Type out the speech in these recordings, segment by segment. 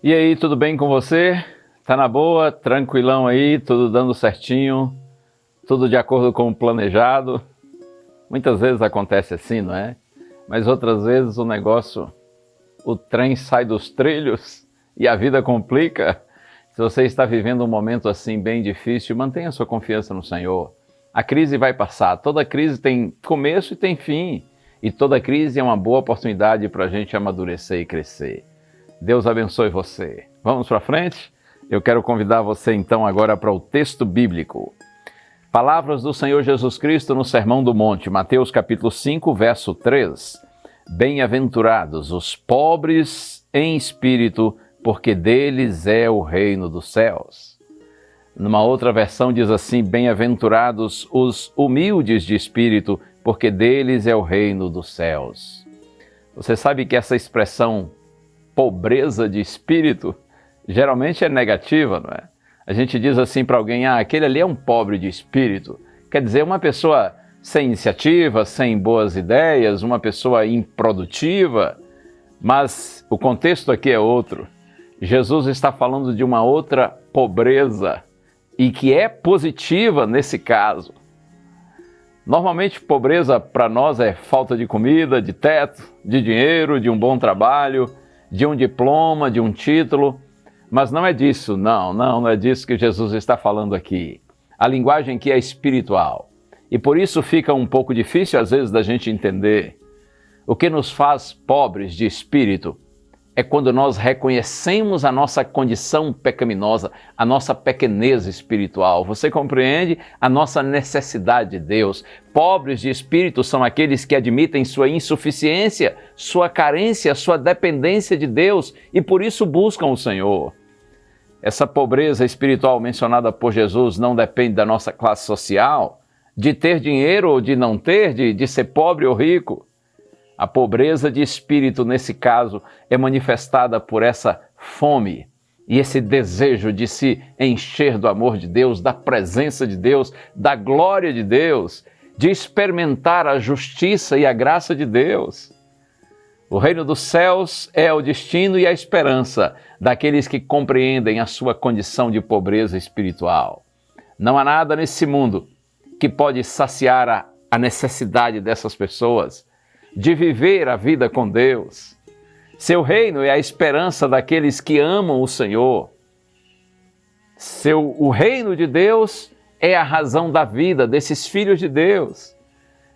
E aí, tudo bem com você? Tá na boa? Tranquilão aí? Tudo dando certinho? Tudo de acordo com o planejado? Muitas vezes acontece assim, não é? Mas outras vezes o trem sai dos trilhos e a vida complica. Se você está vivendo um momento assim bem difícil, mantenha sua confiança no Senhor. A crise vai passar. Toda crise tem começo e tem fim. E toda crise é uma boa oportunidade para a gente amadurecer e crescer. Deus abençoe você. Vamos para frente? Eu quero convidar você então agora para o texto bíblico. Palavras do Senhor Jesus Cristo no Sermão do Monte, Mateus capítulo 5, verso 3. Bem-aventurados os pobres em espírito, porque deles é o reino dos céus. Numa outra versão diz assim: bem-aventurados os humildes de espírito, porque deles é o reino dos céus. Você sabe que essa expressão pobreza de espírito geralmente é negativa, não é? A gente diz assim para alguém: aquele ali é um pobre de espírito. Quer dizer, uma pessoa sem iniciativa, sem boas ideias, uma pessoa improdutiva. Mas o contexto aqui é outro. Jesus está falando de uma outra pobreza e que é positiva nesse caso. Normalmente, pobreza para nós é falta de comida, de teto, de dinheiro, de um bom trabalho, de um diploma, de um título. Mas não é disso, não é disso que Jesus está falando aqui. A linguagem aqui é espiritual. E por isso fica um pouco difícil às vezes da gente entender. O que nos faz pobres de espírito é quando nós reconhecemos a nossa condição pecaminosa, a nossa pequenez espiritual. Você compreende a nossa necessidade de Deus. Pobres de espírito são aqueles que admitem sua insuficiência, sua carência, sua dependência de Deus e por isso buscam o Senhor. Essa pobreza espiritual mencionada por Jesus não depende da nossa classe social, de ter dinheiro ou de não ter, de ser pobre ou rico. A pobreza de espírito, nesse caso, é manifestada por essa fome e esse desejo de se encher do amor de Deus, da presença de Deus, da glória de Deus, de experimentar a justiça e a graça de Deus. O reino dos céus é o destino e a esperança daqueles que compreendem a sua condição de pobreza espiritual. Não há nada nesse mundo que pode saciar a necessidade dessas pessoas de viver a vida com Deus. Seu reino é a esperança daqueles que amam o Senhor. O reino de Deus é a razão da vida desses filhos de Deus.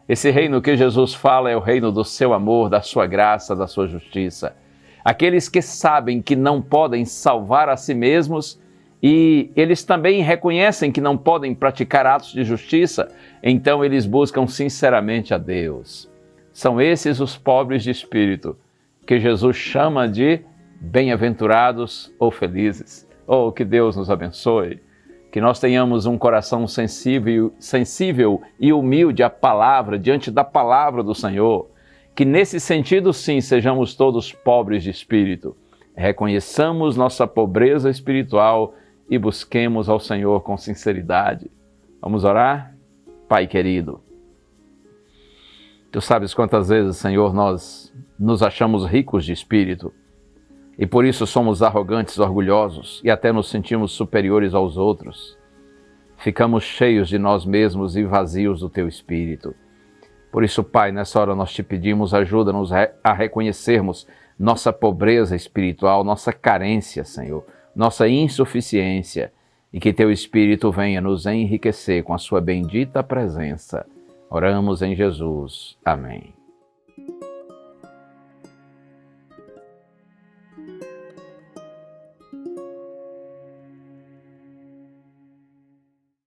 Esse reino que Jesus fala é o reino do seu amor, da sua graça, da sua justiça. Aqueles que sabem que não podem salvar a si mesmos e eles também reconhecem que não podem praticar atos de justiça, então eles buscam sinceramente a Deus. São esses os pobres de espírito, que Jesus chama de bem-aventurados ou felizes. Oh, que Deus nos abençoe, que nós tenhamos um coração sensível e humilde à palavra, diante da palavra do Senhor. Que nesse sentido, sim, sejamos todos pobres de espírito. Reconheçamos nossa pobreza espiritual e busquemos ao Senhor com sinceridade. Vamos orar? Pai querido, Tu sabes quantas vezes, Senhor, nós nos achamos ricos de espírito e por isso somos arrogantes, orgulhosos e até nos sentimos superiores aos outros. Ficamos cheios de nós mesmos e vazios do Teu Espírito. Por isso, Pai, nessa hora nós Te pedimos, ajuda-nos a reconhecermos nossa pobreza espiritual, nossa carência, Senhor, nossa insuficiência e que Teu Espírito venha nos enriquecer com a Sua bendita presença. Oramos em Jesus. Amém.